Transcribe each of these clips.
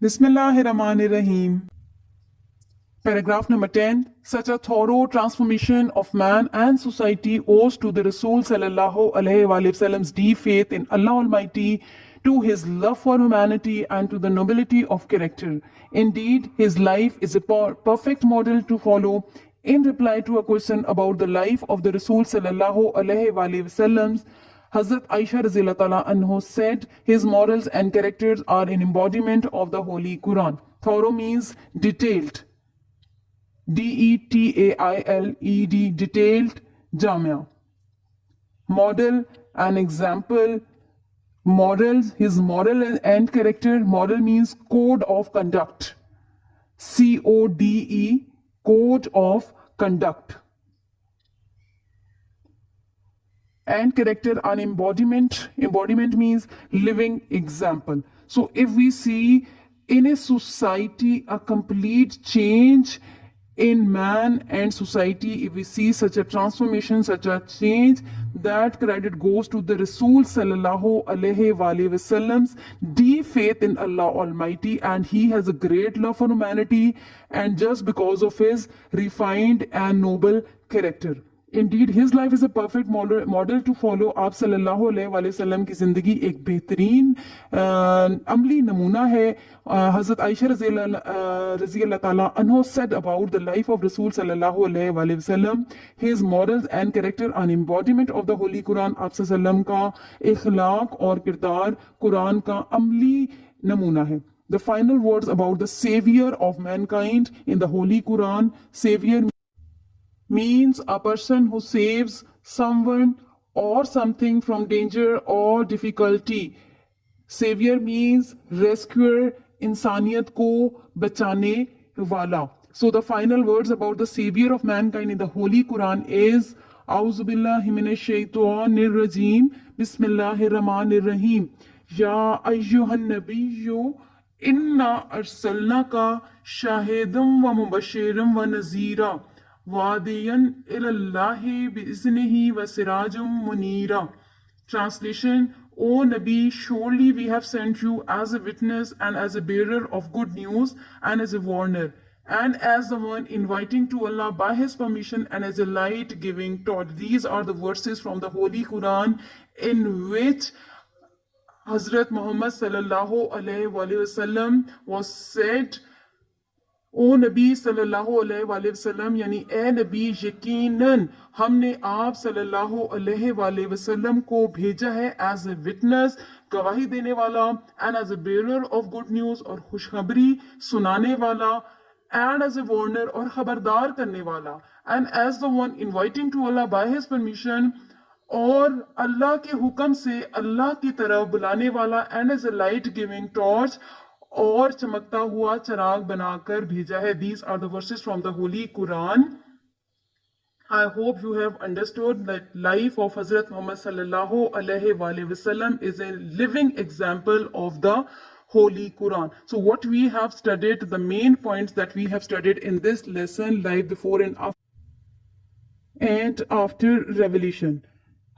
Bismillahirrahmanirrahim. Paragraph number 10. Such a thorough transformation of man and society owes to the Rasool SAWW's deep faith in Allah Almighty, to his love for humanity, and to the nobility of character. Indeed, his life is a perfect model to follow. In reply to a question about the life of the Rasool SAWW, Hazrat Aisha anha said, his morals and characters are an embodiment of the Holy Quran. Thorough means detailed. detailed, detailed, jamia. Model, an example. Morals, his moral and character. Moral means code of conduct. CODE, code of conduct. And character, an embodiment. Embodiment means living example. So if we see in a society a complete change in man and society, if we see such a transformation, such a change, that credit goes to the Rasool SAWW's deep faith in Allah Almighty, and he has a great love for humanity, and just because of his refined and noble character. Indeed, his life is a perfect model to follow. आप सल्लल्लाहु अलैहि वसल्लम की ज़िंदगी एक बेहतरीन अमली नमूना है. हज़रत आयशा रज़ी अल्लाह ताला अन्हा said about the life of Rasool सल्लल्लाहु अलैहि वसल्लम, his morals and character an embodiment of the Holy Quran. आप सल्लम का इखलाक और किरदार कुरान का अमली नमूना है. The final words about the Saviour of mankind in the Holy Quran. Saviour means a person who saves someone or something from danger or difficulty. Savior means rescuer, insaniyat ko bachane wala. So the final words about the Savior of mankind in the Holy Quran is A'udhu billahi minash shaitanir rajim. Bismillahir rahmanir rahim. Ya ayyuhan nabiyyu inna arsalnaka shahidan wa mubashiran wa nazira. Wadiyan ilallahi bi'iznihi wa sirajum munira. Translation: O Nabi, surely we have sent you as a witness and as a bearer of good news and as a warner and as the one inviting to Allah by his permission and as a light giving torch. These are the verses from the Holy Quran in which Hazrat Muhammad sallallahu alaihi wasallam was said, ओ नबी सल्लल्लाहु अलैहि वसल्लम, यानी ए नबी यकीनन हमने आप सल्लल्लाहु अलैहि वसल्लम को भेजा है एज ए विटनेस, गवाही देने वाला, and as a bearer of good news और खुशखबरी सुनाने वाला, एंड एज ए वार्नर और खबरदार करने वाला, and as the one inviting to Allah by his permission, और अल्लाह के हुक्म से अल्लाह की तरफ बुलाने वाला, and as a light giving torch, और चमकता हुआ चिराग बनाकर भेजा है. These are the verses from the Holy Quran. I hope you have understood that life of Hazrat Muhammad sallallahu alaihi wasallam is a living example of the Holy Quran. So what we have studied, the main points that we have studied in this lesson, life before and after revelation.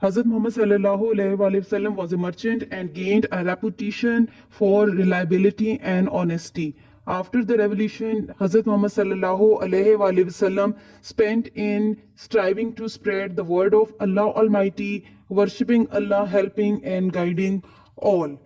Hazrat Muhammad sallallahu alaihi wasallam was a merchant and gained a reputation for reliability and honesty. After the revelation, Hazrat Muhammad sallallahu alaihi wasallam spent in striving to spread the word of Allah Almighty, worshipping Allah, helping and guiding all.